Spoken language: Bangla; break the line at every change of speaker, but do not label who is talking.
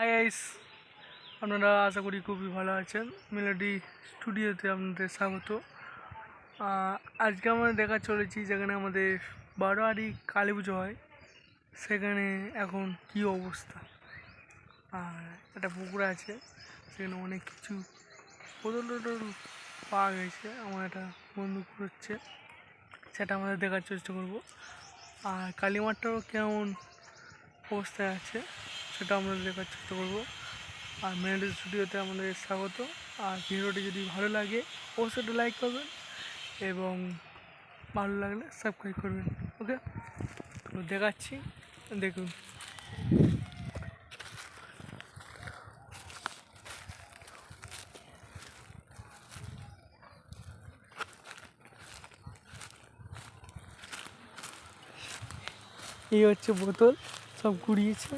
হাই গাইস, আপনারা আশা করি খুবই ভালো আছেন। মেলোডি স্টুডিওতে আপনাদের স্বাগত। আজকে আমরা দেখা চলেছি যেখানে আমাদের বারোয়ারি কালী পুজো হয়, সেখানে এখন কি অবস্থা। আর একটা পুকুর আছে, সেখানে অনেক কিছু বোতল টোতল পাওয়া গেছে। আমার একটা বন্ধু ঘুরছে, সেটা আমাদের দেখার চেষ্টা করব। আর কালী মাঠটাও কেমন অবস্থায় আছে সেটা আমরা দেখার চেষ্টা করব। আর মেলোডি স্টুডিওতে আমাদের স্বাগত। আর ভিডিওটি যদি ভালো লাগে অবশ্যই একটা লাইক করবেন এবং ভালো লাগলে সাবস্ক্রাইব করবেন। ওকে, তো দেখাচ্ছি, দেখুন। এই হচ্ছে বোতল, সব কুড়িয়েছে।